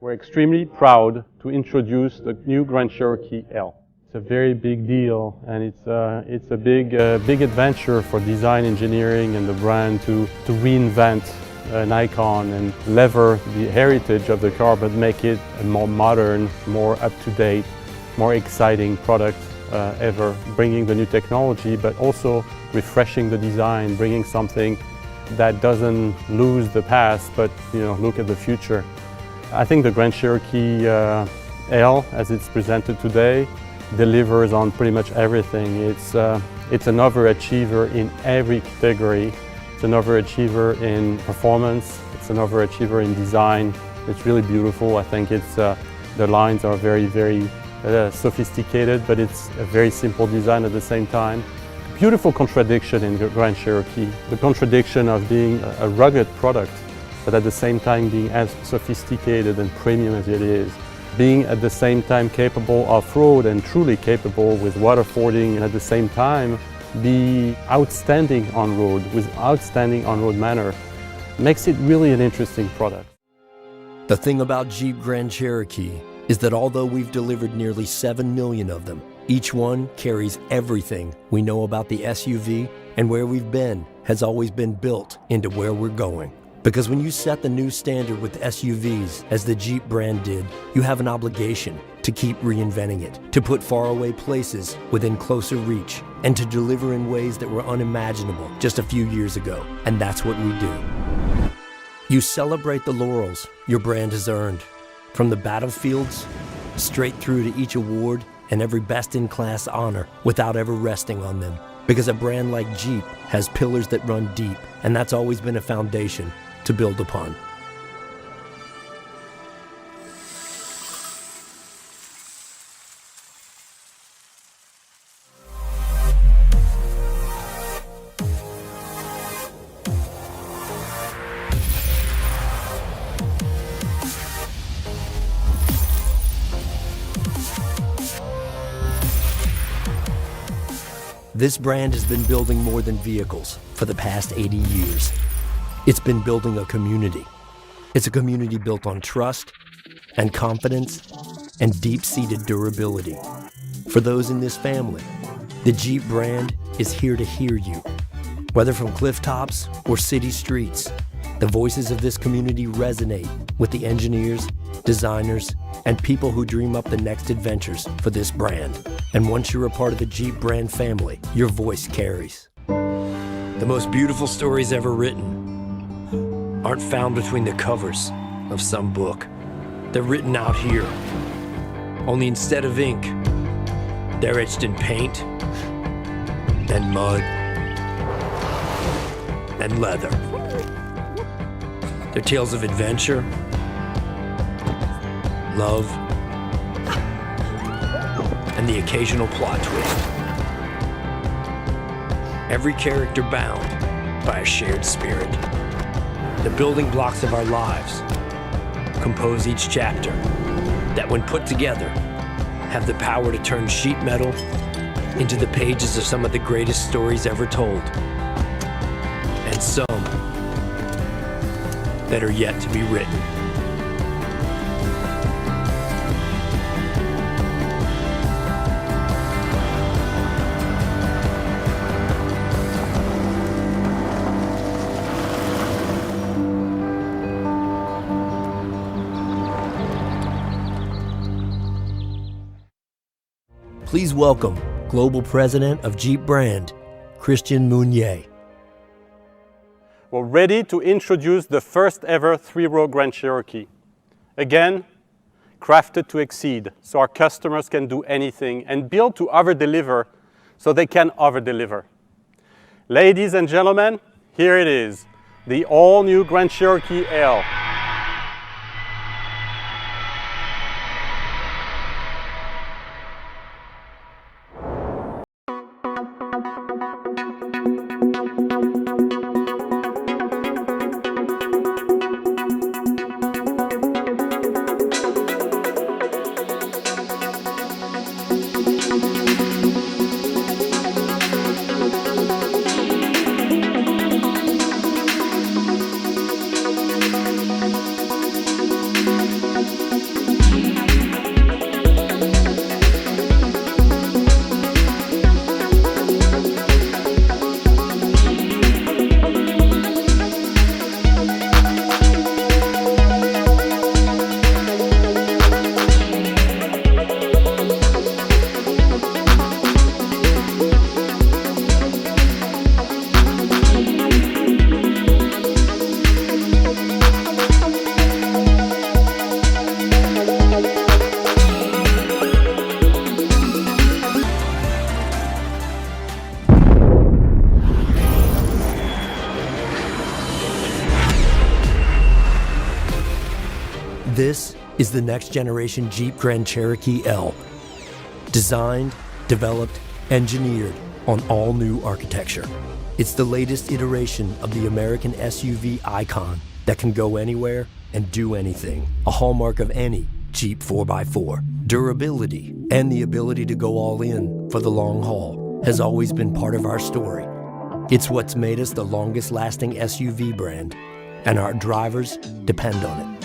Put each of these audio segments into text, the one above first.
We're extremely proud to introduce the new Grand Cherokee L. It's a very big deal, and it's a big adventure for design engineering and the brand to reinvent an icon and lever the heritage of the car, but make it a more modern, more up-to-date, more exciting product ever, bringing the new technology, but also refreshing the design, bringing something that doesn't lose the past, but look at the future. I think the Grand Cherokee L, as it's presented today, delivers on pretty much everything. It's an overachiever in every category. It's an overachiever in performance. It's an overachiever in design. It's really beautiful. I think the lines are very, very sophisticated, but it's a very simple design at the same time. Beautiful contradiction in the Grand Cherokee. The contradiction of being a rugged product, but at the same time being as sophisticated and premium as it is. Being at the same time capable off-road and truly capable with water fording, and at the same time be outstanding on-road with outstanding on-road manner, makes it really an interesting product. The thing about Jeep Grand Cherokee is that although we've delivered nearly 7 million of them, each one carries everything we know about the SUV, and where we've been has always been built into where we're going. Because when you set the new standard with SUVs, as the Jeep brand did, you have an obligation to keep reinventing it, to put faraway places within closer reach, and to deliver in ways that were unimaginable just a few years ago. And that's what we do. You celebrate the laurels your brand has earned, from the battlefields straight through to each award and every best-in-class honor, without ever resting on them. Because a brand like Jeep has pillars that run deep, and that's always been a foundation to build upon. This brand has been building more than vehicles for the past 80 years. It's been building a community. It's a community built on trust and confidence and deep-seated durability. For those in this family, the Jeep brand is here to hear you. Whether from cliff tops or city streets, the voices of this community resonate with the engineers, designers, and people who dream up the next adventures for this brand. And once you're a part of the Jeep brand family, your voice carries. The most beautiful stories ever written aren't found between the covers of some book. They're written out here. Only instead of ink, they're etched in paint and mud and leather. They're tales of adventure, love, and the occasional plot twist. Every character bound by a shared spirit. The building blocks of our lives compose each chapter that, when put together, have the power to turn sheet metal into the pages of some of the greatest stories ever told, and some that are yet to be written. Please welcome Global President of Jeep Brand, Christian Mounier. We're ready to introduce the first ever three-row Grand Cherokee. Again, crafted to exceed, so our customers can do anything, and built to over-deliver, so they can over-deliver. Ladies and gentlemen, here it is, the all-new Grand Cherokee L. is the next generation Jeep Grand Cherokee L. Designed, developed, engineered on all new architecture. It's the latest iteration of the American SUV icon that can go anywhere and do anything, a hallmark of any Jeep 4x4. Durability and the ability to go all in for the long haul has always been part of our story. It's what's made us the longest lasting SUV brand, and our drivers depend on it.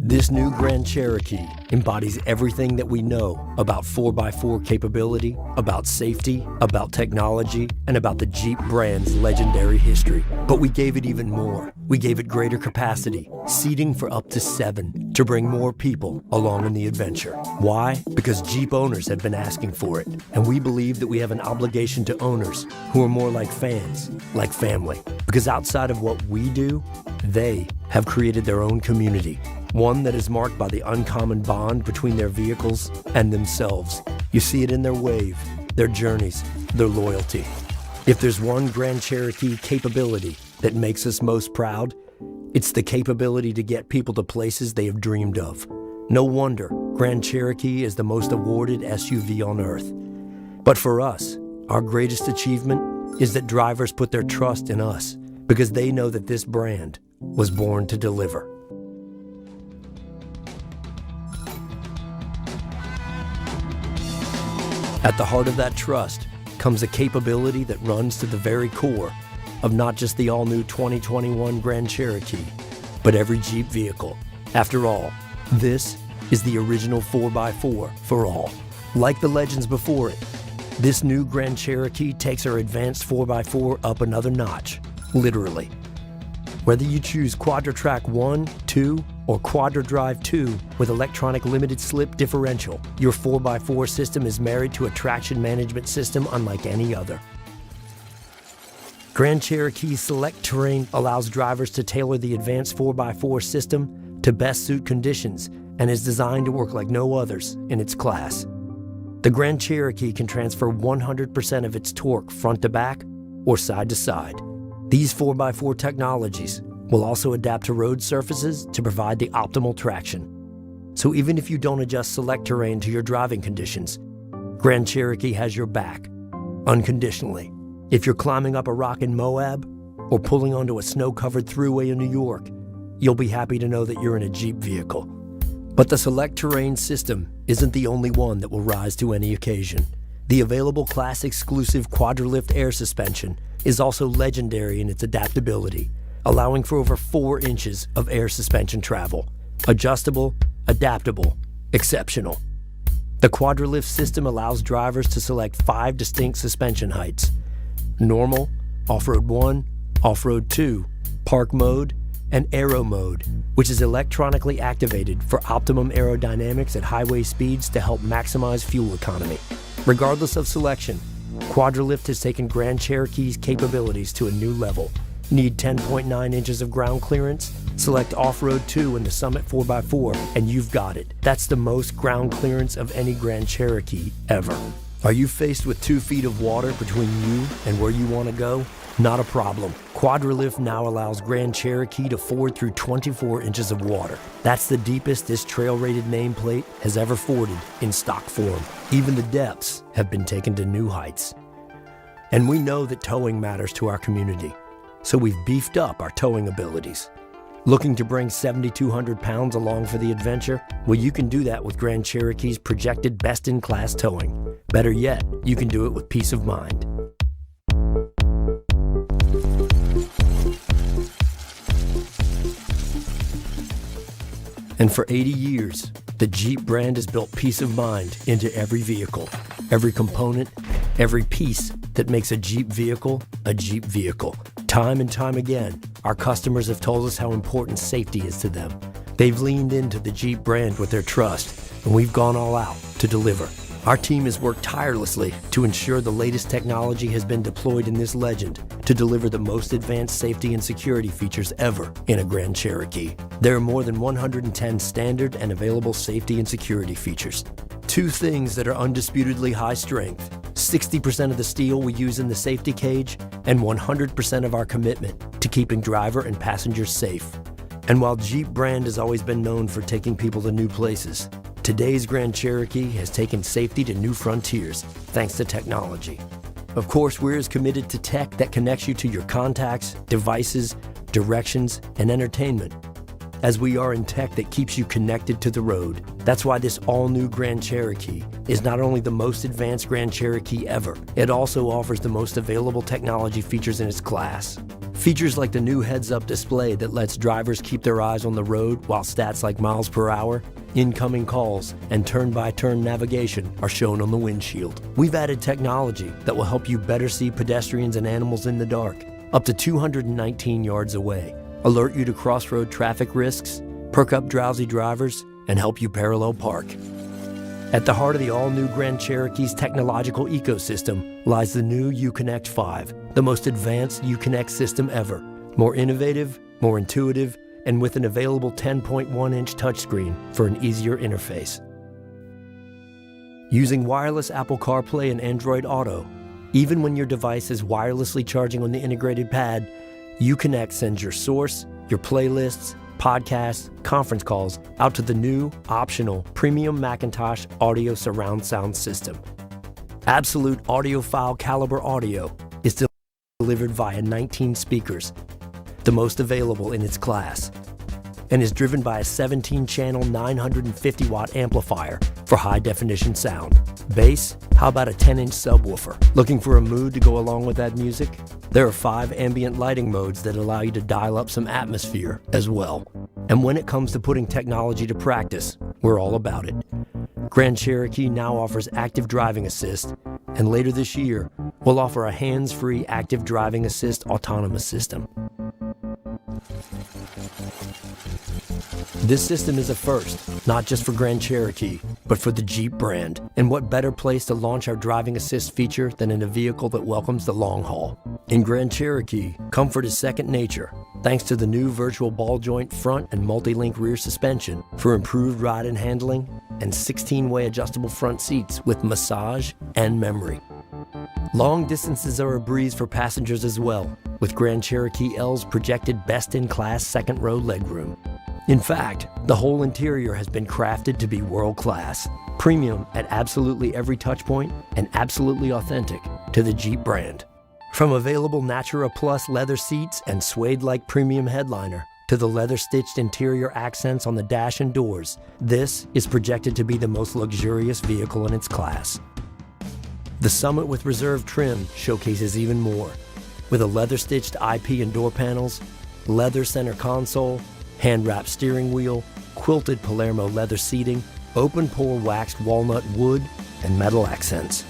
This new Grand Cherokee embodies everything that we know about 4x4 capability, about safety, about technology, and about the Jeep brand's legendary history. But we gave it even more. We gave it greater capacity, seating for up to 7, to bring more people along in the adventure. Why? Because Jeep owners have been asking for it, and we believe that we have an obligation to owners who are more like fans, like family. Because outside of what we do, they have created their own community. One that is marked by the uncommon bond between their vehicles and themselves. You see it in their wave, their journeys, their loyalty. If there's one Grand Cherokee capability that makes us most proud, it's the capability to get people to places they have dreamed of. No wonder Grand Cherokee is the most awarded SUV on earth. But for us, our greatest achievement is that drivers put their trust in us because they know that this brand was born to deliver. At the heart of that trust comes a capability that runs to the very core of not just the all-new 2021 Grand Cherokee, but every Jeep vehicle. After all, this is the original 4x4 for all. Like the legends before it, this new Grand Cherokee takes our advanced 4x4 up another notch, literally. Whether you choose Quadra-Trac I, II, or Quadra-Drive II with electronic limited slip differential, your 4x4 system is married to a traction management system unlike any other. Grand Cherokee Selec-Terrain allows drivers to tailor the advanced 4x4 system to best suit conditions and is designed to work like no others in its class. The Grand Cherokee can transfer 100% of its torque front to back or side to side. These 4x4 technologies will also adapt to road surfaces to provide the optimal traction. So even if you don't adjust Selec-Terrain to your driving conditions, Grand Cherokee has your back, unconditionally. If you're climbing up a rock in Moab or pulling onto a snow-covered thruway in New York, you'll be happy to know that you're in a Jeep vehicle. But the Selec-Terrain system isn't the only one that will rise to any occasion. The available class-exclusive Quadra-Lift air suspension is also legendary in its adaptability, allowing for over 4 inches of air suspension travel. Adjustable, adaptable, exceptional. The Quadra-Lift system allows drivers to select 5 distinct suspension heights: normal, off-road 1, off-road 2, park mode, and aero mode, which is electronically activated for optimum aerodynamics at highway speeds to help maximize fuel economy. Regardless of selection, Quadra-Lift has taken Grand Cherokee's capabilities to a new level. Need 10.9 inches of ground clearance? Select Off-Road 2 in the Summit 4x4 and you've got it. That's the most ground clearance of any Grand Cherokee ever. Are you faced with 2 feet of water between you and where you want to go? Not a problem. Quadra-Lift now allows Grand Cherokee to ford through 24 inches of water. That's the deepest this trail-rated nameplate has ever forded in stock form. Even the depths have been taken to new heights. And we know that towing matters to our community, so we've beefed up our towing abilities. Looking to bring 7,200 pounds along for the adventure? Well, you can do that with Grand Cherokee's projected best-in-class towing. Better yet, you can do it with peace of mind. And for 80 years, the Jeep brand has built peace of mind into every vehicle, every component, every piece that makes a Jeep vehicle a Jeep vehicle. Time and time again, our customers have told us how important safety is to them. They've leaned into the Jeep brand with their trust, and we've gone all out to deliver. Our team has worked tirelessly to ensure the latest technology has been deployed in this legend to deliver the most advanced safety and security features ever in a Grand Cherokee. There are more than 110 standard and available safety and security features. 2 things that are undisputedly high strength: 60% of the steel we use in the safety cage, and 100% of our commitment to keeping driver and passengers safe. And while Jeep brand has always been known for taking people to new places, today's Grand Cherokee has taken safety to new frontiers thanks to technology. Of course, we're as committed to tech that connects you to your contacts, devices, directions, and entertainment as we are in tech that keeps you connected to the road. That's why this all-new Grand Cherokee is not only the most advanced Grand Cherokee ever, it also offers the most available technology features in its class. Features like the new heads-up display that lets drivers keep their eyes on the road while stats like miles per hour, incoming calls, and turn-by-turn navigation are shown on the windshield. We've added technology that will help you better see pedestrians and animals in the dark, up to 219 yards away, alert you to crossroad traffic risks, perk up drowsy drivers, and help you parallel park. At the heart of the all-new Grand Cherokee's technological ecosystem lies the new Uconnect 5, the most advanced Uconnect system ever. More innovative, more intuitive, and with an available 10.1-inch touchscreen for an easier interface. Using wireless Apple CarPlay and Android Auto, even when your device is wirelessly charging on the integrated pad, Uconnect sends your source, your playlists, podcasts, conference calls out to the new, optional, premium Macintosh audio surround sound system. Absolute audiophile caliber audio is delivered via 19 speakers, the most available in its class, and is driven by a 17-channel 950-watt amplifier for high-definition sound. Bass? How about a 10-inch subwoofer? Looking for a mood to go along with that music? There are 5 ambient lighting modes that allow you to dial up some atmosphere as well. And when it comes to putting technology to practice, we're all about it. Grand Cherokee now offers active driving assist, and later this year, we'll offer a hands-free active driving assist autonomous system. This system is a first, not just for Grand Cherokee, but for the Jeep brand. And what better place to launch our driving assist feature than in a vehicle that welcomes the long haul? In Grand Cherokee, comfort is second nature, thanks to the new virtual ball joint front and multi-link rear suspension for improved ride and handling, and 16-way adjustable front seats with massage and memory. Long distances are a breeze for passengers as well, with Grand Cherokee L's projected best-in-class second-row legroom. In fact, the whole interior has been crafted to be world-class, premium at absolutely every touchpoint, and absolutely authentic to the Jeep brand. From available Natura Plus leather seats and suede-like premium headliner to the leather-stitched interior accents on the dash and doors, this is projected to be the most luxurious vehicle in its class. The Summit with reserve trim showcases even more, with a leather-stitched IP and door panels, leather center console, hand-wrapped steering wheel, quilted Palermo leather seating, open-pore waxed walnut wood, and metal accents.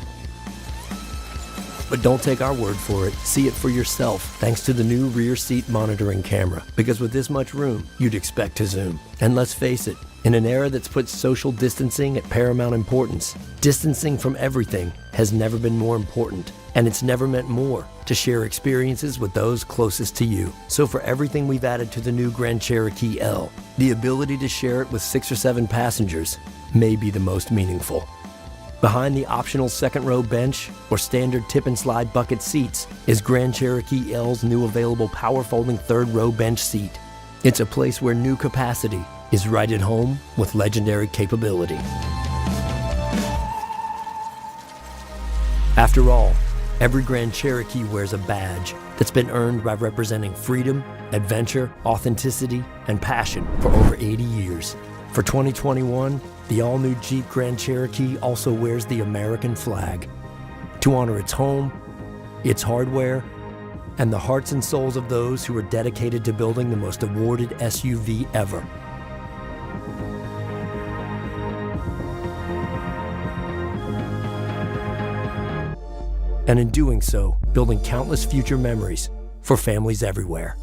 But don't take our word for it. See it for yourself thanks to the new rear seat monitoring camera, because with this much room, you'd expect to zoom. And let's face it, in an era that's put social distancing at paramount importance, distancing from everything has never been more important, and it's never meant more to share experiences with those closest to you. So for everything we've added to the new Grand Cherokee L, the ability to share it with 6 or 7 passengers may be the most meaningful. Behind the optional second-row bench or standard tip-and-slide bucket seats is Grand Cherokee L's new available power-folding third-row bench seat. It's a place where new capacity is right at home with legendary capability. After all, every Grand Cherokee wears a badge that's been earned by representing freedom, adventure, authenticity, and passion for over 80 years. For 2021, the all-new Jeep Grand Cherokee also wears the American flag to honor its home, its hardware, and the hearts and souls of those who are dedicated to building the most awarded SUV ever. And in doing so, building countless future memories for families everywhere.